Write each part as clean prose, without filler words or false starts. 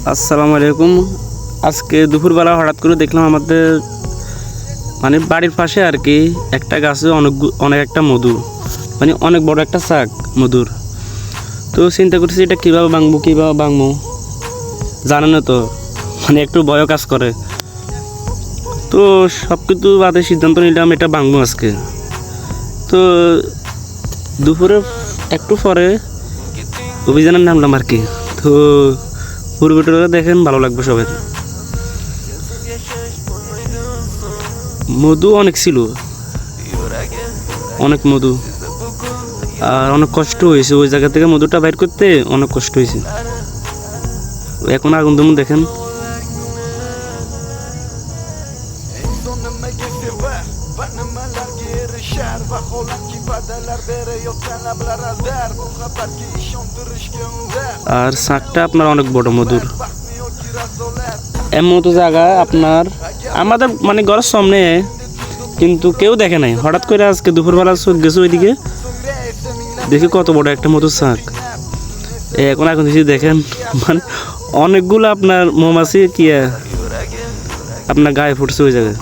আসসালামু আলাইকুম। আজকে দুপুরবেলা হঠাৎ করে দেখলাম আমাদের মানে বাড়ির পাশে আর কি একটা গাছে অনেক একটা মধু, মানে অনেক বড় একটা শাক মধুর। তো চিন্তা করছি এটা কীভাবে ভাঙবো জানেন না তো, মানে একটু ভয় কাজ করে। তো সব কিছু বাদে সিদ্ধান্ত নিলাম এটা ভাঙবো আজকে। তো দুপুরে একটু পরে অভিযানের নামলাম আর কি। তো পূর্বটা দেখেন, ভালো লাগবে সবার। মধু অনেক ছিল, অনেক মধু, আর অনেক কষ্ট হয়েছে ওই জায়গা থেকে মধুটা বাইর করতে, অনেক কষ্ট হয়েছে। এখন আগুন যেমন দেখেন। আর শাকটা আপনার অনেক বড় মধুর। এমন তো জায়গা আপনার আমাদের মানে ঘরের সামনে, কিন্তু কেউ দেখে নাই। হঠাৎ করে আজকে দুপুরবেলা গেছে ওইদিকে, দেখি কত বড় একটা মধুর শাক। এখন এখন কিছু দেখেন, মানে অনেকগুলো আপনার মৌমাছি কি আপনার গায়ে ফুটছে ওই জায়গায়।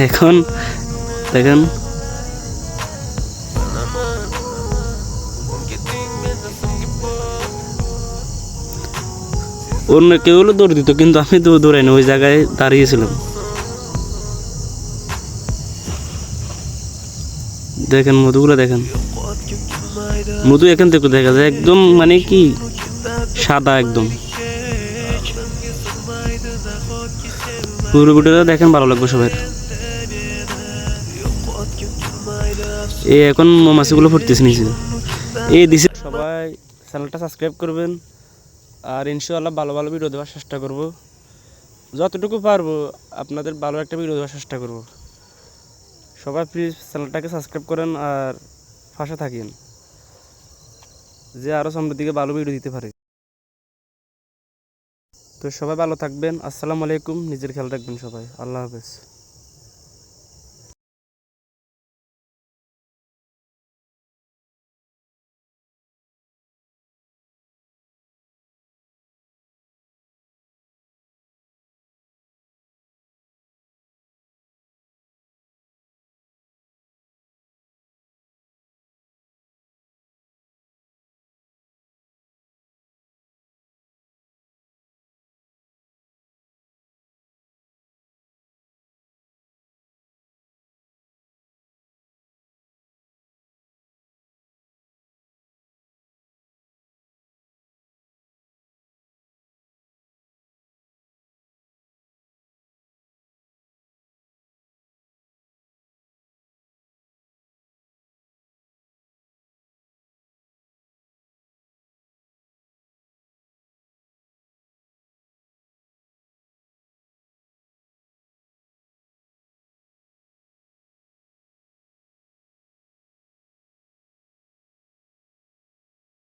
এখন দেখেন অন্য কেউ হলো দৌড় দিত, কিন্তু আমি তো দৌড়াই না, ওই জায়গায় দাঁড়িয়েছিলাম। দেখেন মধুগুলো দেখেন, মধু এখান থেকে দেখা যায় একদম, মানে কি সাদা একদম। পুরো ভিডিওটা দেখেন, ভালো লাগবে সবার। এই এখন মৌমাছিগুলো ফুটতেছে নিচে, এই দিছে। সবাই চ্যানেলটা সাবস্ক্রাইব করবেন, আর ইনশাআল্লাহ ভালো ভালো ভিডিও দেওয়ার চেষ্টা করব, যতটুকু পারবো আপনাদের ভালো একটা ভিডিও দেওয়ার চেষ্টা করব। সবাই প্লিজ চ্যানেলটাকে সাবস্ক্রাইব করেন আর পাশে থাকেন, যে আরও সামনের দিকে ভালো ভিডিও দিতে পারে। তো সবাই ভালো থাকবেন। আসসালামু আলাইকুম। নিজের খেয়াল রাখবেন সবাই। আল্লাহ হাফেজ।